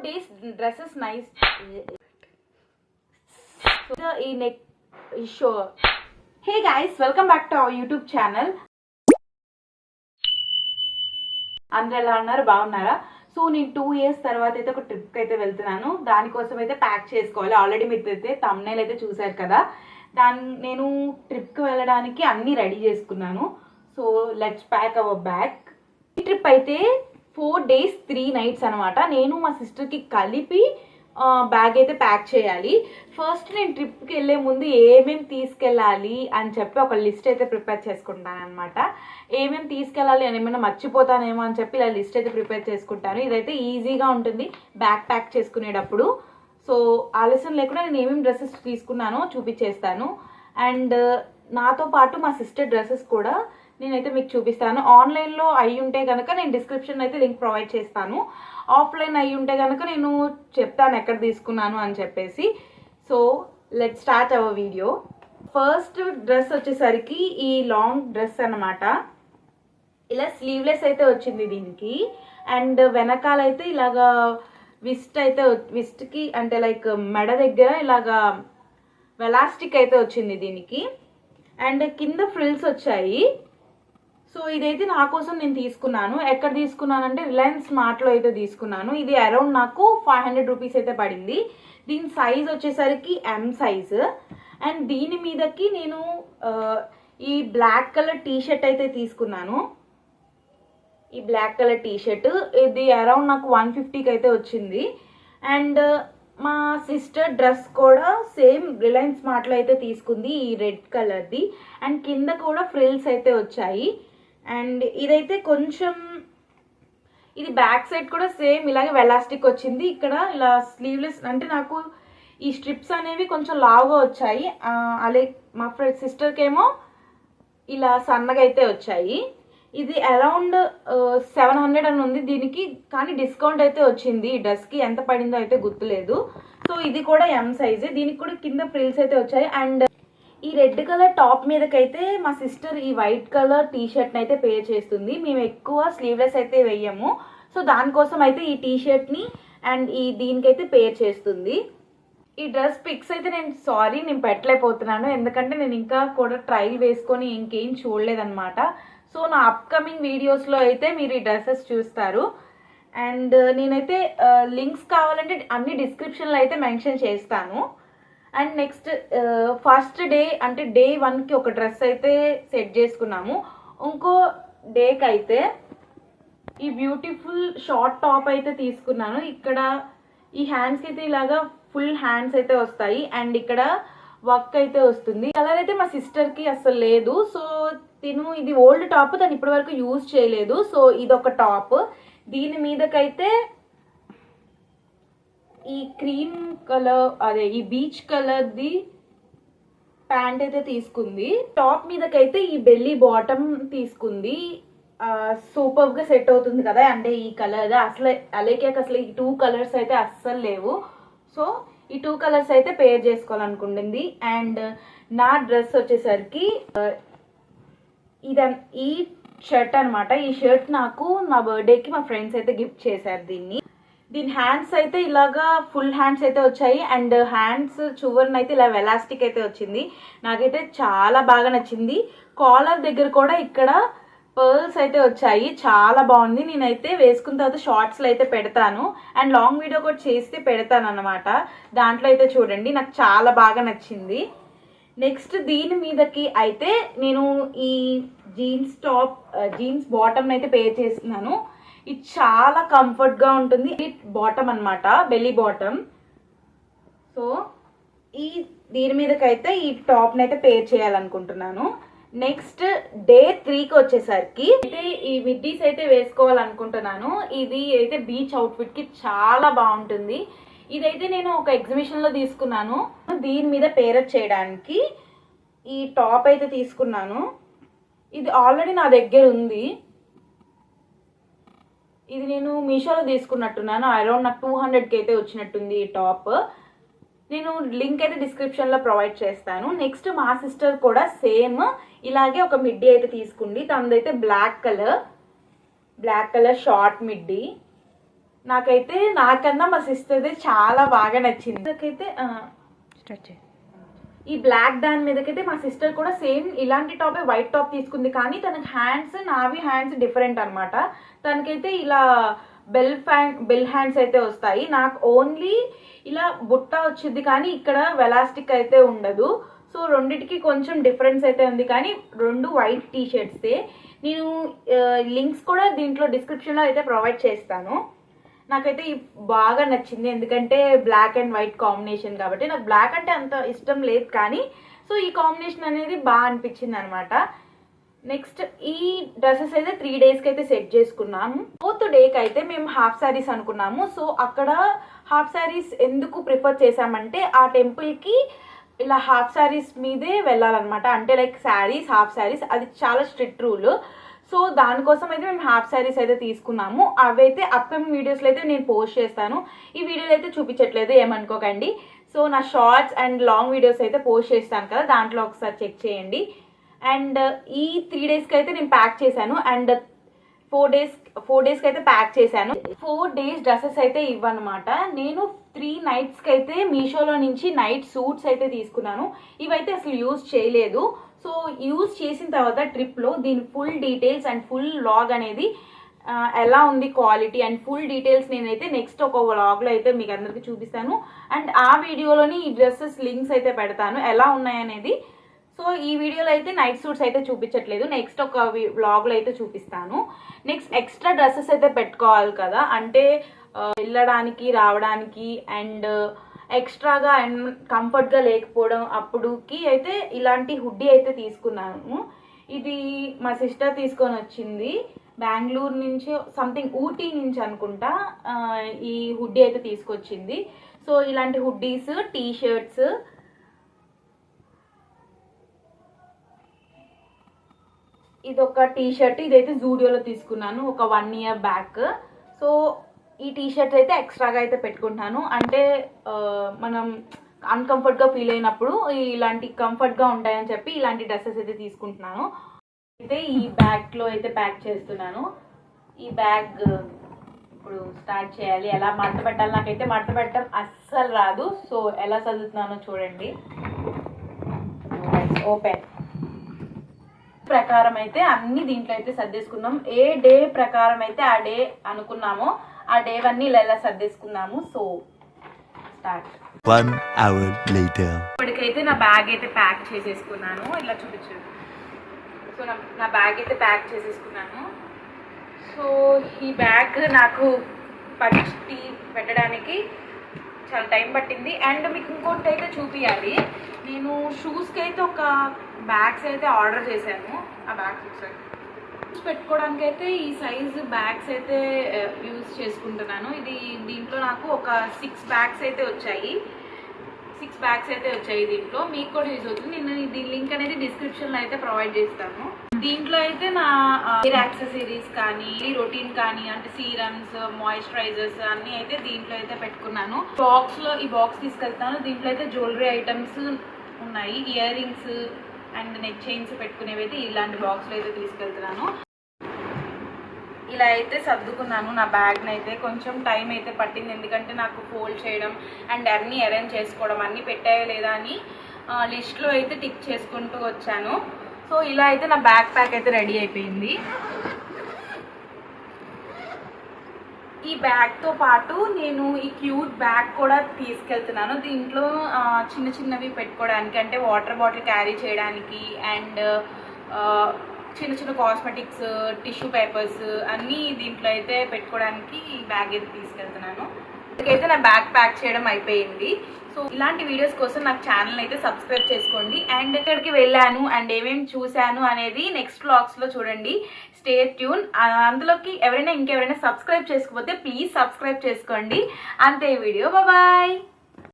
days dresses nice. So the next show. Hey guys, welcome back to our YouTube channel. అందరూ ఎలా ఉన్నారు, బాగున్నారా? So నేను 2 years తర్వాత అయితే ఒక ట్రిప్కి అయితే వెళ్తున్నాను. దానికోసం అయితే ప్యాక్ చేసుకోవాలి. ఆల్రెడీ మీరు అయితే థంబ్నెయిల్ అయితే చూసారు కదా. నేను ట్రిప్కి వెళ్ళడానికి అన్నీ రెడీ చేసుకున్నాను. So let's pack our bag. ఈ ట్రిప్ అయితే 4 days 3 nights అనమాట. నేను మా సిస్టర్కి కలిపి బ్యాగ్ అయితే ప్యాక్ చేయాలి. ఫస్ట్ నేను ట్రిప్కి వెళ్ళే ముందు ఏమేమి తీసుకెళ్ళాలి అని చెప్పి ఒక లిస్ట్ అయితే ప్రిపేర్ చేసుకుంటాను అనమాట. ఏమేమి తీసుకెళ్ళాలి అని ఏమైనా మర్చిపోతానేమో అని చెప్పి ఇలా లిస్ట్ అయితే ప్రిపేర్ చేసుకుంటాను. ఇదైతే ఈజీగా ఉంటుంది బ్యాగ్ ప్యాక్ చేసుకునేటప్పుడు. సో ఆలస్యం లేకుండా నేను ఏమేమి డ్రెస్సెస్ తీసుకున్నానో చూపించేస్తాను. అండ్ నాతో పాటు మా సిస్టర్ డ్రెస్సెస్ కూడా నేనైతే మీకు చూపిస్తాను. ఆన్లైన్లో అయి ఉంటే కనుక నేను డిస్క్రిప్షన్ అయితే లింక్ ప్రొవైడ్ చేస్తాను. ఆఫ్లైన్ అయి ఉంటే కనుక నేను చెప్తాను ఎక్కడ తీసుకున్నాను అని చెప్పేసి. So let start our video. First dress వచ్చేసరికి ఈ లాంగ్ డ్రెస్ అనమాట. ఇలా స్లీవ్లెస్ అయితే వచ్చింది దీనికి. అండ్ వెనకాల అయితే ఇలాగా విస్ట్కి అంటే లైక్ మెడ దగ్గర ఇలాగా వెలాస్టిక్ అయితే వచ్చింది దీనికి. అండ్ కింద ఫ్రిల్స్ వచ్చాయి. సో ఇదైతే నా కోసం నేను తీసుకున్నాను. ఎక్కడ తీసుకున్నానంటే రిలయన్స్ స్మార్ట్లో అయితే తీసుకున్నాను. ఇది అరౌండ్ నాకు 500 రూపీస్ అయితే పడింది. దీని సైజ్ వచ్చేసరికి M సైజ్. అండ్ దీని మీదకి నేను ఈ బ్లాక్ కలర్ టీషర్ట్ అయితే తీసుకున్నాను. ఈ బ్లాక్ కలర్ టీషర్ట్ ఇది అరౌండ్ నాకు 150కి అయితే వచ్చింది. అండ్ మా సిస్టర్ డ్రెస్ కూడా సేమ్ రిలయన్స్ స్మార్ట్లో అయితే తీసుకుంది, ఈ రెడ్ కలర్ది. అండ్ కింద కూడా ఫ్రిల్స్ అయితే వచ్చాయి. అండ్ ఇదైతే కొంచెం ఇది బ్యాక్ సైడ్ కూడా సేమ్ ఇలాగే వెలాస్టిక్ వచ్చింది. ఇక్కడ ఇలా స్లీవ్లెస్ అంటే నాకు ఈ స్ట్రిప్స్ అనేవి కొంచెం లావుగా వచ్చాయి. అలాగే మా సిస్టర్కి ఏమో ఇలా సన్నగా అయితే వచ్చాయి. ఇది అరౌండ్ 700 అని ఉంది దీనికి, కానీ డిస్కౌంట్ అయితే వచ్చింది. ఈ డ్రెస్కి ఎంత పడిందో అయితే గుర్తులేదు. సో ఇది కూడా M సైజే. దీనికి కూడా కింద ఫ్రిల్స్ అయితే వచ్చాయి. అండ్ ఈ రెడ్ కలర్ టాప్ మీదకైతే మా సిస్టర్ ఈ వైట్ కలర్ టీషర్ట్ని అయితే పేర్ చేస్తుంది. మేము ఎక్కువ స్లీవ్లెస్ అయితే వేయము. సో దానికోసం అయితే ఈ టీషర్ట్ని అండ్ దీనికైతే పేర్ చేస్తుంది. ఈ డ్రెస్ పిక్స్ అయితే నేను పెట్టలేకపోతున్నాను, ఎందుకంటే నేను ఇంకా కూడా ట్రైల్ వేసుకొని ఇంకేం చూడలేదన్నమాట. సో నా అప్కమింగ్ వీడియోస్లో అయితే మీరు ఈ డ్రెస్సెస్ చూస్తారు. అండ్ నేనైతే లింక్స్ కావాలంటే అన్ని డిస్క్రిప్షన్లో అయితే మెన్షన్ చేస్తాను. అండ్ నెక్స్ట్ ఫస్ట్ డే అంటే డే 1కి ఒక డ్రెస్ అయితే సెట్ చేసుకున్నాము. ఇంకో డేకి అయితే ఈ బ్యూటిఫుల్ షార్ట్ టాప్ అయితే తీసుకున్నాను. ఇక్కడ ఈ హ్యాండ్స్కి అయితే ఇలాగా ఫుల్ హ్యాండ్స్ అయితే వస్తాయి. అండ్ ఇక్కడ వర్క్ అయితే వస్తుంది. కలర్ అయితే మా సిస్టర్కి అసలు లేదు. సో ఇది ఓల్డ్ టాప్, దాన్ని ఇప్పటి వరకు యూజ్ చేయలేదు. సో ఇదొక టాప్. దీని మీదకైతే ఈ క్రీమ్ కలర్ అదే ఈ బీచ్ కలర్ది ప్యాంట్ అయితే తీసుకుంది. టాప్ మీదకైతే ఈ బెల్లీ బాటమ్ తీసుకుంది. సూపర్గా సెట్ అవుతుంది కదా అంటే ఈ కలర్. అసలు అసలు ఈ 2 కలర్స్ అయితే అస్సలు లేవు. సో ఈ 2 కలర్స్ అయితే పేర్ చేసుకోవాలనుకుంటుంది. అండ్ నా డ్రెస్ వచ్చేసరికి ఈ షర్ట్ అనమాట. ఈ షర్ట్ నాకు నా బర్త్డేకి మా ఫ్రెండ్స్ అయితే గిఫ్ట్ చేశారు. దీని హ్యాండ్స్ అయితే ఇలాగా ఫుల్ హ్యాండ్స్ అయితే వచ్చాయి. అండ్ హ్యాండ్స్ చివరినైతే ఇలా వెలాస్టిక్ అయితే వచ్చింది. నాకైతే చాలా బాగా నచ్చింది. కాలర్ దగ్గర కూడా ఇక్కడ పర్ల్స్ అయితే వచ్చాయి. చాలా బాగుంది. నేనైతే వేసుకున్న తర్వాత షార్ట్స్లో అయితే పెడతాను. అండ్ లాంగ్ వీడియో కూడా చేస్తే పెడతాను అనమాట. దాంట్లో అయితే చూడండి, నాకు చాలా బాగా నచ్చింది. నెక్స్ట్ దీని మీదకి అయితే నేను ఈ జీన్స్ బాటమ్ అయితే పేర్ చేస్తున్నాను. ఇది చాలా కంఫర్ట్గా ఉంటుంది. బాటమ్ అనమాట, బెల్లీ బాటమ్. సో దీని మీదకైతే ఈ టాప్ని అయితే పేర్ చేయాలనుకుంటున్నాను. నెక్స్ట్ డే 3కి వచ్చేసరికి అయితే ఈ మిడ్డీస్ అయితే వేసుకోవాలనుకుంటున్నాను. ఇది అయితే బీచ్ అవుట్ఫిట్కి చాలా బాగుంటుంది. ఇదైతే నేను ఒక ఎగ్జిబిషన్లో తీసుకున్నాను. దీని మీద పేరప్ చేయడానికి ఈ టాప్ అయితే తీసుకున్నాను. ఇది ఆల్రెడీ నా దగ్గర ఉంది. ఇది నేను మీషోలో తీసుకున్నట్టున్నాను. అరౌండ్ నాకు 200కి అయితే వచ్చినట్టుంది ఈ టాప్. నేను లింక్ అయితే డిస్క్రిప్షన్లో ప్రొవైడ్ చేస్తాను. నెక్స్ట్ మా సిస్టర్ కూడా సేమ్ ఇలాగే ఒక మిడ్డీ అయితే తీసుకుంది. తనదైతే బ్లాక్ కలర్ షార్ట్ మిడ్డీ. నాకైతే నాకన్నా మా సిస్టర్దే చాలా బాగా నచ్చింది. నాకైతే ఈ బ్లాక్ దాని మీదకైతే మా సిస్టర్ కూడా సేమ్ ఇలాంటి టాపే వైట్ టాప్ తీసుకుంది, కానీ తనకి హ్యాండ్స్ నావి హ్యాండ్స్ డిఫరెంట్ అనమాట. తనకైతే ఇలా బెల్ హ్యాండ్స్ అయితే వస్తాయి, నాకు ఓన్లీ ఇలా బుట్ట వచ్చింది కానీ ఇక్కడ వెలాస్టిక్ అయితే ఉండదు. సో రెండిటికి కొంచెం డిఫరెన్స్ అయితే ఉంది, కానీ రెండు వైట్ టీ షర్ట్సే. నేను లింక్స్ కూడా దీంట్లో డిస్క్రిప్షన్లో అయితే ప్రొవైడ్ చేస్తాను. నాకైతే బాగా నచ్చింది, ఎందుకంటే బ్లాక్ అండ్ వైట్ కాంబినేషన్ కాబట్టి. నాకు బ్లాక్ అంటే అంత ఇష్టం లేదు, కానీ సో ఈ కాంబినేషన్ అనేది బాగా అనిపించింది అనమాట. నెక్స్ట్ ఈ డ్రెస్సెస్ అయితే 3 డేస్కి అయితే సెట్ చేసుకున్నాము. 4th డేకి అయితే మేము హాఫ్ శారీస్ అనుకున్నాము. సో అక్కడ హాఫ్ శారీస్ ఎందుకు ప్రిఫర్ చేసామంటే ఆ టెంపుల్కి ఇలా హాఫ్ శారీస్ మీదే వెళ్ళాలన్నమాట. అంటే లైక్ శారీస్ హాఫ్ శారీస్ అది చాలా స్ట్రిక్ట్ రూల్. సో దానికోసం అయితే మేము హాఫ్ శారీస్ అయితే తీసుకున్నాము. అవైతే అప్కమింగ్ వీడియోస్లో అయితే నేను పోస్ట్ చేస్తాను. ఈ వీడియోలో అయితే చూపించట్లేదు, ఏమనుకోకండి. సో నా షార్ట్స్ అండ్ లాంగ్ వీడియోస్ అయితే పోస్ట్ చేస్తాను కదా, దాంట్లో ఒకసారి చెక్ చేయండి. అండ్ ఈ 3 డేస్కి అయితే నేను ప్యాక్ చేశాను. అండ్ 4 డేస్కి అయితే ప్యాక్ చేశాను. 4 డేస్ డ్రెస్సెస్ అయితే ఇవ్వనమాట. నేను 3 నైట్స్కి అయితే మీషోలో నుంచి నైట్ సూట్స్ అయితే తీసుకున్నాను. ఇవైతే అసలు యూజ్ చేయలేదు. సో యూజ్ చేసిన తర్వాత ట్రిప్లో దీని full details and full vlog అనేది ఎలా ఉంది క్వాలిటీ అండ్ ఫుల్ డీటెయిల్స్ నేనైతే నెక్స్ట్ ఒక వ్లాగ్లో అయితే మీకు అందరికీ చూపిస్తాను. అండ్ ఆ వీడియోలోని ఈ డ్రెస్సెస్ లింక్స్ అయితే పెడతాను ఎలా ఉన్నాయనేది. సో ఈ వీడియోలో అయితే నైట్ సూట్స్ అయితే చూపించట్లేదు, నెక్స్ట్ ఒక వ్లాగ్లో అయితే చూపిస్తాను. నెక్స్ట్ ఎక్స్ట్రా డ్రెస్సెస్ అయితే పెట్టుకోవాలి కదా, అంటే వెళ్ళడానికి రావడానికి అండ్ ఎక్స్ట్రాగా అండ్ కంఫర్ట్గా లేకపోవడం అప్పుడుకి అయితే ఇలాంటి హుడ్డీ అయితే తీసుకున్నాను. ఇది మా సిస్టర్ తీసుకొని వచ్చింది బెంగళూరు నుంచి, సంథింగ్ ఊటీ నుంచి అనుకుంటా. ఈ హుడ్డీ అయితే తీసుకొచ్చింది. సో ఇలాంటి హుడ్డీస్, టీ షర్ట్స్, ఇదొక టీ షర్ట్, ఇదైతే జూడియోలో తీసుకున్నాను ఒక 1 year బ్యాక్. సో ఈ టీ షర్ట్స్ అయితే ఎక్స్ట్రాగా అయితే పెట్టుకుంటున్నాను, అంటే మనం అన్కంఫర్ట్గా ఫీల్ అయినప్పుడు ఇలాంటి కంఫర్ట్గా ఉంటాయని చెప్పి ఇలాంటి డ్రెస్సెస్ అయితే తీసుకుంటున్నాను. అయితే ఈ బ్యాగ్లో అయితే ప్యాక్ చేస్తున్నాను. ఈ బ్యాగ్ ఇప్పుడు స్టార్ట్ చేయాలి. ఎలా మడత పెట్టాలి, నాకైతే మడత పెట్టడం అస్సలు రాదు. సో ఎలా చదువుతున్నానో చూడండి. ఓపెన్ ప్రకారం అయితే అన్ని దీంట్లో అయితే సర్దేసుకున్నాం. ఏ డే ప్రకారం అయితే ఆ డే అనుకున్నామో ఆ డే అన్ని ఇలా సర్దేసుకున్నాము. So start. 1 hour later. ఇప్పటికైతే నా బ్యాగ్ అయితే ప్యాక్ చేసేసుకున్నాను. ఇలా చూపించాను. సో నా బ్యాగ్ అయితే ప్యాక్ చేసేసుకున్నాను. సో ఈ బ్యాగ్ నాకు పట్టి పెట్టడానికి చాలా టైం పట్టింది. అండ్ మీకు ఇంకోటి అయితే చూపించాలి, నేను షూస్కి అయితే ఒక బ్యాగ్స్ అయితే ఆర్డర్ చేశాను. ఆ బ్యాగ్స్ ఒకసారి పెట్టుకోవడానికి అయితే ఈ సైజు బ్యాగ్స్ అయితే యూజ్ చేసుకుంటున్నాను. దీంట్లో నాకు ఒక 6 బ్యాగ్స్ అయితే వచ్చాయి. 6 బ్యాగ్స్ అయితే వచ్చాయి. దీంట్లో మీకు కూడా యూజ్ అవుతుంది. నేను దీని లింక్ అనేది డిస్క్రిప్షన్లో అయితే ప్రొవైడ్ చేస్తాను. దీంట్లో అయితే నా హెయిర్ యాక్సెసరీస్ కానీ రొటీన్ కానీ అంటే సీరమ్స్, మాయిశ్చరైజర్స్ అన్నీ అయితే దీంట్లో అయితే పెట్టుకున్నాను. ఈ బాక్స్ తీసుకెళ్తాను. దీంట్లో అయితే జ్యువెలరీ ఐటమ్స్ ఉన్నాయి, earrings and neck chains పెట్టుకునేవి అయితే ఇలాంటి బాక్స్లో అయితే తీసుకెళ్తున్నాను. ఇలా అయితే సర్దుకున్నాను నా బ్యాగ్ని అయితే. కొంచెం టైం అయితే పట్టింది, ఎందుకంటే నాకు ఫోల్డ్ చేయడం అండ్ అన్నీ అరేంజ్ చేసుకోవడం, అన్నీ పెట్టాయో లేదా అని లిస్ట్లో అయితే టిక్ చేసుకుంటూ వచ్చాను. సో ఇలా అయితే నా బ్యాగ్ ప్యాక్ అయితే రెడీ అయిపోయింది. ఈ బ్యాగ్తో పాటు నేను ఈ క్యూట్ బ్యాగ్ కూడా తీసుకెళ్తున్నాను. దీంట్లో చిన్న చిన్నవి పెట్టుకోవడానికి, అంటే వాటర్ బాటిల్ క్యారీ చేయడానికి అండ్ చిన్న చిన్న కాస్మెటిక్స్, టిష్యూ పేపర్స్ అన్నీ దీంట్లో అయితే పెట్టుకోవడానికి ఈ బ్యాగ్ అయితే తీసుకెళ్తున్నాను. ఇక్కడైతే నా బ్యాగ్ ప్యాక్ చేయడం అయిపోయింది. సో ఇలాంటి వీడియోస్ కోసం నాకు ఛానల్ అయితే సబ్స్క్రైబ్ చేసుకోండి. అండ్ ఎక్కడికి వెళ్ళాను అండ్ ఏమేమి చూశాను అనేది నెక్స్ట్ వ్లాగ్స్లో చూడండి. Stay tune. అందులోకి ఇంకెవరైనా సబ్స్క్రైబ్ చేసుకోకపోతే ప్లీజ్ సబ్స్క్రైబ్ చేసుకోండి. అంతే వీడియో. బాయ్.